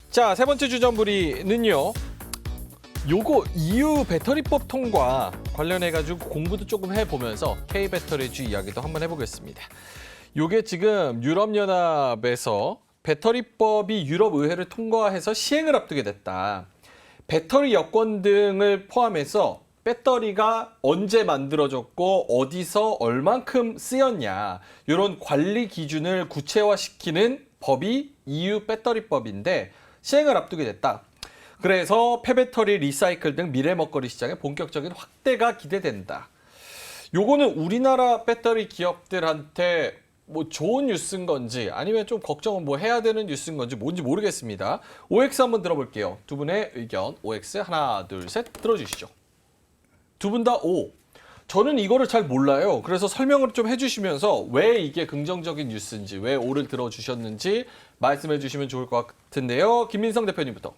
자, 세 번째 주전부리는요. 요거 EU 배터리법 통과 관련해가지고 공부도 조금 해보면서 K-배터리주 이야기도 한번 해보겠습니다. 요게 지금 유럽연합에서 배터리법이 유럽의회를 통과해서 시행을 앞두게 됐다. 배터리 여권 등을 포함해서 배터리가 언제 만들어졌고 어디서 얼만큼 쓰였냐 이런 관리 기준을 구체화시키는 법이 EU 배터리법인데 시행을 앞두게 됐다. 그래서 폐배터리, 리사이클 등 미래 먹거리 시장의 본격적인 확대가 기대된다. 요거는 우리나라 배터리 기업들한테 뭐 좋은 뉴스인 건지 아니면 좀 걱정은 뭐 해야 되는 뉴스인 건지 뭔지 모르겠습니다. OX 한번 들어볼게요. 두 분의 의견 OX 하나, 둘, 셋 들어주시죠. 두 분 다 O. 저는 이거를 잘 몰라요. 그래서 설명을 좀 해주시면서 왜 이게 긍정적인 뉴스인지, 왜 O를 들어주셨는지 말씀해 주시면 좋을 것 같은데요. 김민성 대표님부터.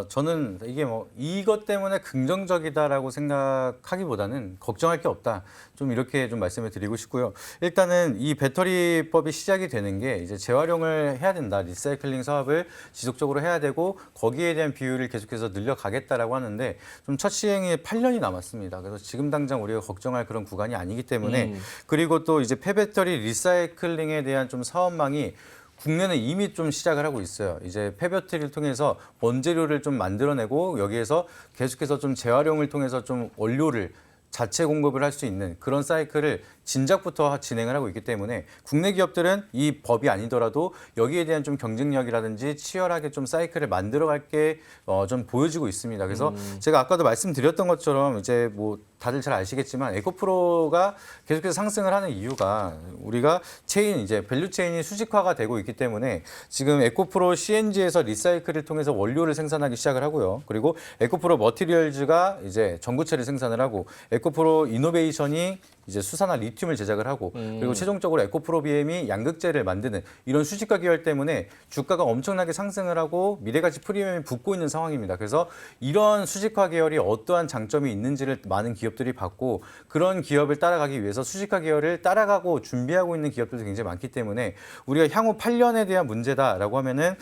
저는 이게 뭐 이것 때문에 긍정적이다라고 생각하기보다는 걱정할 게 없다. 좀 이렇게 좀 말씀을 드리고 싶고요. 일단은 이 배터리법이 시작이 되는 게 이제 재활용을 해야 된다. 리사이클링 사업을 지속적으로 해야 되고 거기에 대한 비율을 계속해서 늘려가겠다라고 하는데 좀 첫 시행이 8년이 남았습니다. 그래서 지금 당장 우리가 걱정할 그런 구간이 아니기 때문에 그리고 또 이제 폐배터리 리사이클링에 대한 좀 사업망이 국내는 이미 좀 시작을 하고 있어요. 이제 폐배터리를 통해서 원재료를 좀 만들어내고 여기에서 계속해서 좀 재활용을 통해서 좀 원료를 자체 공급을 할 수 있는 그런 사이클을 진작부터 진행을 하고 있기 때문에 국내 기업들은 이 법이 아니더라도 여기에 대한 좀 경쟁력이라든지 치열하게 좀 사이클을 만들어갈 게 좀 보여지고 있습니다. 그래서 제가 아까도 말씀드렸던 것처럼 이제 뭐 다들 잘 아시겠지만 에코프로가 계속해서 상승을 하는 이유가 우리가 체인 이제 밸류 체인이 수직화가 되고 있기 때문에 지금 에코프로 CNG에서 리사이클을 통해서 원료를 생산하기 시작을 하고요. 그리고 에코프로 머티리얼즈가 이제 전구체를 생산을 하고 에코프로 이노베이션이 이제 수산화 리튬을 제작을 하고 그리고 최종적으로 에코프로 BM이 양극재를 만드는 이런 수직화 계열 때문에 주가가 엄청나게 상승을 하고 미래가치 프리미엄이 붙고 있는 상황입니다. 그래서 이런 수직화 계열이 어떠한 장점이 있는지를 많은 기업들이 봤고 그런 기업을 따라가기 위해서 수직화 계열을 따라가고 준비하고 있는 기업들도 굉장히 많기 때문에 우리가 향후 8년에 대한 문제다라고 하면은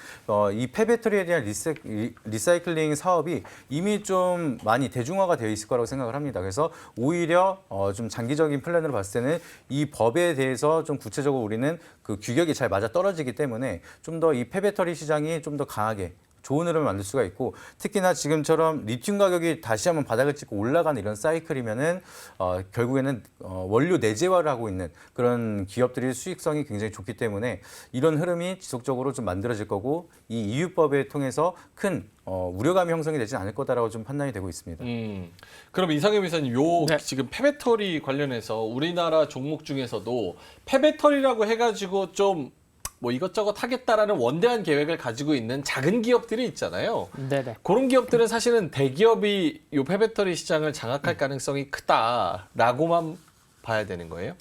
이 폐배터리에 대한 리사이클링 사업이 이미 좀 많이 대중화가 되어 있을 거라고 생각을 합니다. 그래서 오히려 좀 장기적인 플랜으로 봤을 때는 이 법에 대해서 좀 구체적으로 우리는 그 규격이 잘 맞아 떨어지기 때문에 좀 더 이 폐배터리 시장이 좀 더 강하게 좋은 흐름을 만들 수가 있고 특히나 지금처럼 리튬 가격이 다시 한번 바닥을 찍고 올라가는 이런 사이클이면은 결국에는 원료 내재화를 하고 있는 그런 기업들의 수익성이 굉장히 좋기 때문에 이런 흐름이 지속적으로 좀 만들어질 거고 이 EU법에 통해서 큰 우려감이 형성이 되지 않을 거다라고 좀 판단이 되고 있습니다. 그럼 이상엽 이사님, 요 네. 지금 폐배터리 관련해서 우리나라 종목 중에서도 폐배터리라고 해가지고 좀 뭐 이것저것 하겠다라는 원대한 계획을 가지고 있는 작은 기업들이 있잖아요. 네네. 그런 기업들은 사실은 대기업이 요 폐배터리 시장을 장악할 가능성이 크다라고만 봐야 되는 거예요?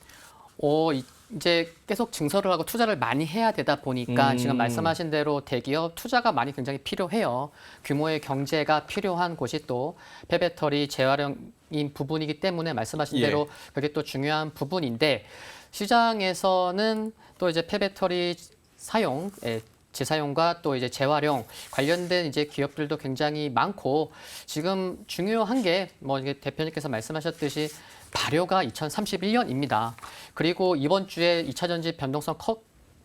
이제 계속 증설을 하고 투자를 많이 해야 되다 보니까 지금 말씀하신 대로 대기업 투자가 많이 굉장히 필요해요. 규모의 경제가 필요한 곳이 또 폐배터리 재활용인 부분이기 때문에 말씀하신 대로 그게 또 중요한 부분인데 시장에서는 또 이제 폐배터리 사용, 재사용과 또 이제 재활용 관련된 이제 기업들도 굉장히 많고 지금 중요한 게 뭐 이게 대표님께서 말씀하셨듯이 발효가 2031년입니다. 그리고 이번 주에 2차 전지 변동성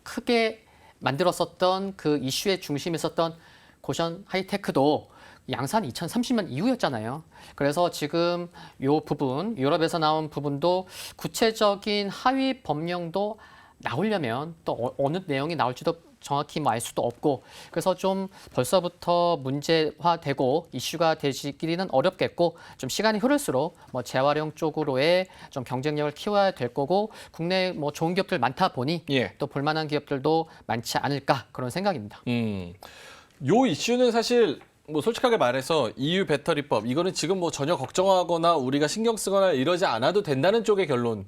크게 만들었었던 그 이슈의 중심에 있었던 고션 하이테크도 양산 2030년 이후였잖아요. 그래서 지금 이 부분, 유럽에서 나온 부분도 구체적인 하위 법령도 나오려면 또 어느 내용이 나올지도 정확히 뭐 알 수도 없고 그래서 좀 벌써부터 문제화되고 이슈가 되시기는 어렵겠고 좀 시간이 흐를수록 뭐 재활용 쪽으로의 좀 경쟁력을 키워야 될 거고 국내 뭐 좋은 기업들 많다 보니 또 볼만한 기업들도 많지 않을까 그런 생각입니다. 요 이슈는 사실 뭐 솔직하게 말해서 EU 배터리법 이거는 지금 뭐 전혀 걱정하거나 우리가 신경 쓰거나 이러지 않아도 된다는 쪽의 결론인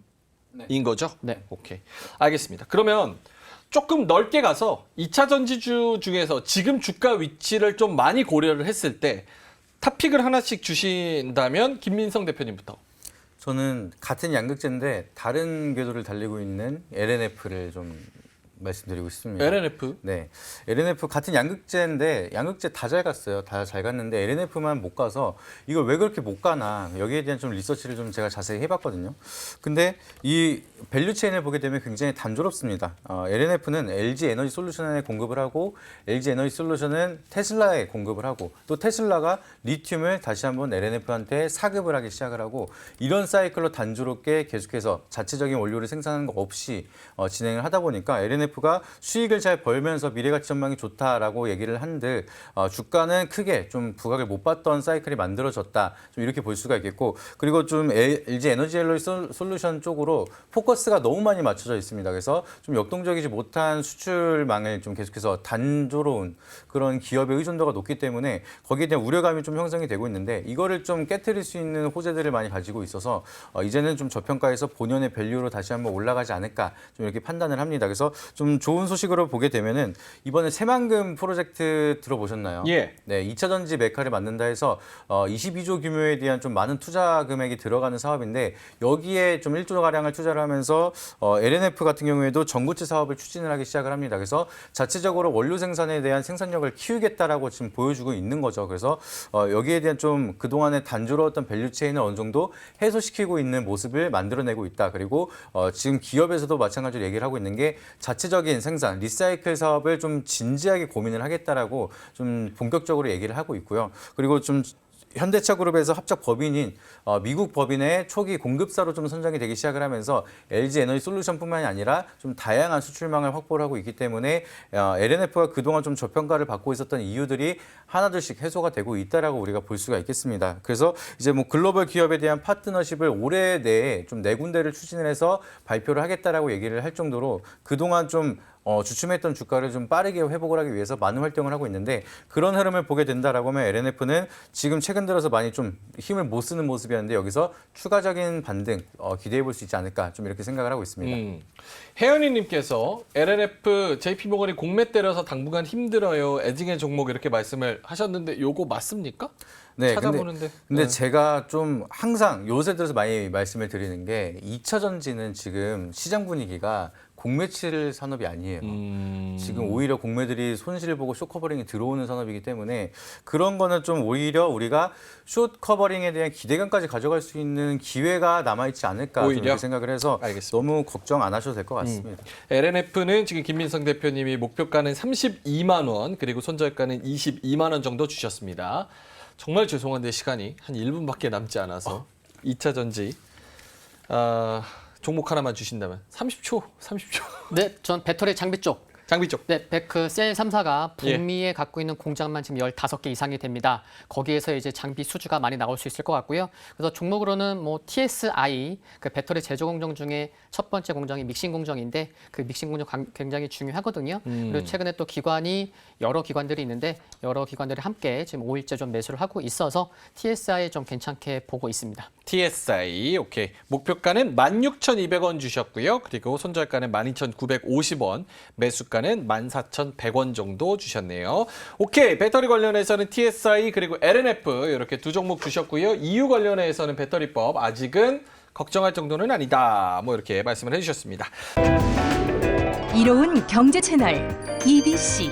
거죠? 네. 오케이. 알겠습니다. 그러면 조금 넓게 가서 2차 전지주 중에서 지금 주가 위치를 좀 많이 고려를 했을 때 탑픽을 하나씩 주신다면 김민성 대표님부터. 저는 같은 양극재인데 다른 궤도를 달리고 있는 LNF를 좀 말씀드리고 싶습니다. LNF. 네, LNF 같은 양극재인데 양극재 다 잘 갔어요. 다 잘 갔는데 LNF만 못 가서 이걸 왜 그렇게 못 가나 여기에 대한 좀 리서치를 좀 제가 자세히 해봤거든요. 근데 이 밸류 체인을 보게 되면 굉장히 단조롭습니다. LNF는 LG 에너지 솔루션에 공급을 하고 LG 에너지 솔루션은 테슬라에 공급을 하고 또 테슬라가 리튬을 다시 한번 LNF한테 사급을 하기 시작을 하고 이런 사이클로 단조롭게 계속해서 자체적인 원료를 생산하는 거 없이 진행을 하다 보니까 LNF가 수익을 잘 벌면서 미래가치 전망이 좋다라고 얘기를 한들 주가는 크게 좀 부각을 못 봤던 사이클이 만들어졌다. 좀 이렇게 볼 수가 있겠고 그리고 좀 LG 에너지 솔루션 쪽으로 포커스가 너무 많이 맞춰져 있습니다. 그래서 좀 역동적이지 못한 수출망을 좀 계속해서 단조로운 그런 기업의 의존도가 높기 때문에 거기에 대한 우려감이 좀 형성이 되고 있는데 이거를 좀 깨트릴 수 있는 호재들을 많이 가지고 있어서 이제는 좀 저평가에서 본연의 밸류로 다시 한번 올라가지 않을까 좀 이렇게 판단을 합니다. 그래서 좀 좋은 소식으로 보게 되면은 이번에 새만금 프로젝트 들어보셨나요? 예. 네, 2차 전지 메카를 만든다 해서 22조 규모에 대한 좀 많은 투자 금액이 들어가는 사업인데 여기에 좀 1조 가량을 투자를 하면서 LNF 같은 경우에도 전구체 사업을 추진을 하기 시작을 합니다. 그래서 자체적으로 원료 생산에 대한 생산력을 키우겠다라고 지금 보여주고 있는 거죠. 그래서 여기에 대한 좀 그동안의 단조로웠던 밸류 체인을 어느 정도 해소시키고 있는 모습을 만들어내고 있다. 그리고 지금 기업에서도 마찬가지로 얘기를 하고 있는 게 자체적인 생산, 리사이클 사업을 좀 진지하게 고민을 하겠다라고 좀 본격적으로 얘기를 하고 있고요. 그리고 좀 현대차 그룹에서 합작 법인인 미국 법인의 초기 공급사로 좀 선정이 되기 시작을 하면서 LG 에너지 솔루션뿐만이 아니라 좀 다양한 수출망을 확보를 하고 있기 때문에 LNF가 그동안 좀 저평가를 받고 있었던 이유들이 하나둘씩 해소가 되고 있다라고 우리가 볼 수가 있겠습니다. 그래서 이제 뭐 글로벌 기업에 대한 파트너십을 올해 내에 좀 4군데를 추진을 해서 발표를 하겠다라고 얘기를 할 정도로 그동안 좀 주춤했던 주가를 좀 빠르게 회복을 하기 위해서 많은 활동을 하고 있는데 그런 흐름을 보게 된다라고 하면 LNF는 지금 최근 들어서 많이 좀 힘을 못 쓰는 모습이었는데 여기서 추가적인 반등 기대해 볼 수 있지 않을까 좀 이렇게 생각을 하고 있습니다. 혜연이님께서 LNF JP모건이 공매 때려서 당분간 힘들어요. 애증의 종목 이렇게 말씀을 하셨는데 요거 맞습니까? 네, 찾아보는데. 근데 네. 제가 좀 항상 요새 들어서 많이 말씀을 드리는 게 2차 전지는 지금 시장 분위기가 공매 칠 산업이 아니에요. 지금 오히려 공매들이 손실을 보고 숏 커버링이 들어오는 산업이기 때문에 그런 거는 좀 오히려 우리가 숏 커버링에 대한 기대감까지 가져갈 수 있는 기회가 남아있지 않을까 좀 이렇게 생각을 해서 알겠습니다. 너무 걱정 안 하셔도 될 것 같습니다. LNF는 지금 김민성 대표님이 목표가는 32만 원 그리고 손절가는 22만 원 정도 주셨습니다. 정말 죄송한데 시간이 한 1분밖에 남지 않아서 2차 전지 종목 하나만 주신다면 30초. 네, 전 배터리 장비 쪽. 장비 쪽. 네, 베크 셀 3사가 북미에 갖고 있는 공장만 지금 15개 이상이 됩니다. 거기에서 이제 장비 수주가 많이 나올 수 있을 것 같고요. 그래서 종목으로는 뭐 TSI, 그 배터리 제조 공정 중에 첫 번째 공정이 믹싱 공정인데 그 믹싱 공정 굉장히 중요하거든요. 그리고 최근에 또 여러 기관들이 있는데 여러 기관들이 함께 지금 5일째 좀 매수를 하고 있어서 TSI 좀 괜찮게 보고 있습니다. TSI 오케이. 목표가는 16,200원 주셨고요. 그리고 손절가는 12,950원, 매수가는 14,100원 정도 주셨네요. 오케이. 배터리 관련해서는 TSI 그리고 LNF 이렇게 두 종목 주셨고요. EU 관련해서는 배터리법 아직은 걱정할 정도는 아니다. 뭐 이렇게 말씀을 해주셨습니다. 이로운 경제 채널 EBC